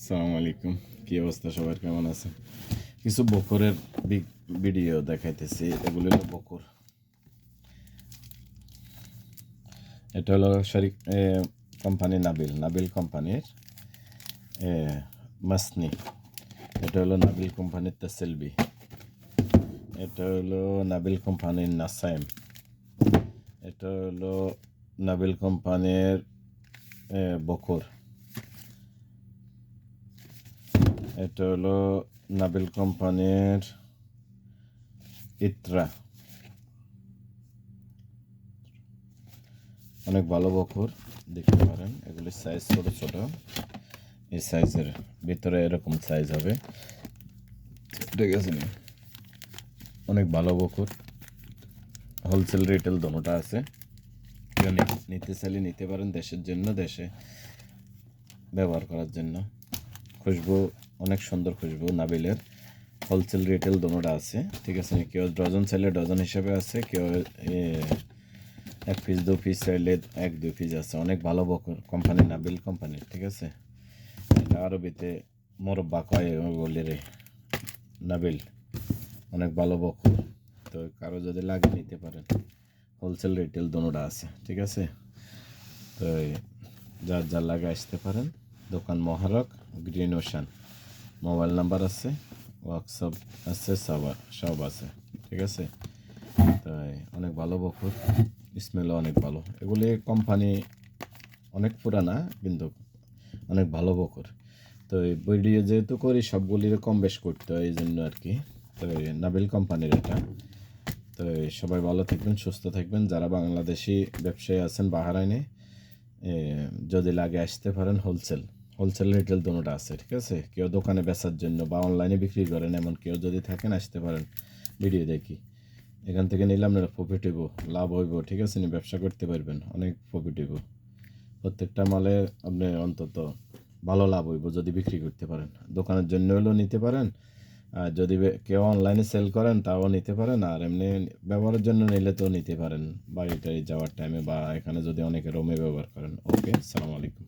আসসালামু আলাইকুম। কি অবস্থা সবার, কেমন আছে? কিছু বকরের ভিডিও দেখাইতেছি। এগুলো হলো বকর। এটা হলো কোম্পানি নাবিল কোম্পানির মাসনি। এটা হলো নাবিল কোম্পানির তেসেলবি। এটা হলো নাবিল কোম্পানির নাসাইম। এটা হলো নাবিল কোম্পানির বকর। এটা হলো নাবিল কোম্পানির ইত্রা। অনেক ভালো বকর, দেখতে পারেন। এগুলির সাইজ ছোট ছোট। এই সাইজের ভিতরে এরকম সাইজ হবে, ঠিক আছে? অনেক ভালো বকর। হোলসেল রিটেল দোনোটা আছে। নিতে চাইলে নিতে পারেন, দেশের জন্য, দেশে ব্যবহার করার জন্য। খুশবু অনেক সুন্দর, খুশবু নাবিলের। হোলসেল রিটেল দোনোটা আছে, ঠিক আছে? কেউ ডজন চাইলে ডজন হিসেবে আছে, কেউ 1 পিস 2 পিস চাইলে 1-2 পিস আছে। অনেক ভালো বকর, কোম্পানি নাবিল কোম্পানির, ঠিক আছে? এটা আরবিতে মোরব্বা কয় বলে রে, নাবিল। অনেক ভালো বকর। তো কারো যদি লাগে নিতে পারেন, হোলসেল রিটেল দোনোটা আছে, ঠিক আছে? তো যার যার লাগে আসতে পারেন। দোকান মহারক, গ্রিন ওশান। মোবাইল নাম্বার আছে, হোয়াটসঅ্যাপ আছে, সব আছে, ঠিক আছে? তাই অনেক ভালো বকর, স্মেলও অনেক ভালো। এগুলি কোম্পানি অনেক পুরানা, কিন্তু অনেক ভালো বকর। তো এই ভিডিও যেহেতু করি, সবগুলির কম বেশ করতে হয়, এই জন্য আর কি। তো নাবিল কোম্পানির এটা। তো সবাই ভালো থাকবেন, সুস্থ থাকবেন। যারা বাংলাদেশি ব্যবসায়ী আছেন বাহারাইনে, যদি লাগে আসতে পারেন। হোলসেল রিটেল দোনোটা আছে, ঠিক আছে? কেউ দোকানে বেচার জন্য বা অনলাইনে বিক্রি করেন, এমন কেউ যদি থাকেন আসতে পারেন। ভিডিও দেখি, এখান থেকে নিলে আপনারা প্রফিট হইব, লাভ হইব, ঠিক আছে? ব্যবসা করতে পারবেন, অনেক প্রফিট হইব। প্রত্যেকটা মালে আপনি অন্তত ভালো লাভ হইব যদি বিক্রি করতে পারেন। দোকানের জন্য হলেও নিতে পারেন, আর যদি কেউ অনলাইনে সেল করেন তাও নিতে পারেন, আর এমনি ব্যবহারের জন্য নিলে তো নিতে পারেন বাড়িতে যাওয়ার টাইমে, বা এখানে যদি অনেকে রোমে ব্যবহার করেন। ওকে, আসসালামু আলাইকুম।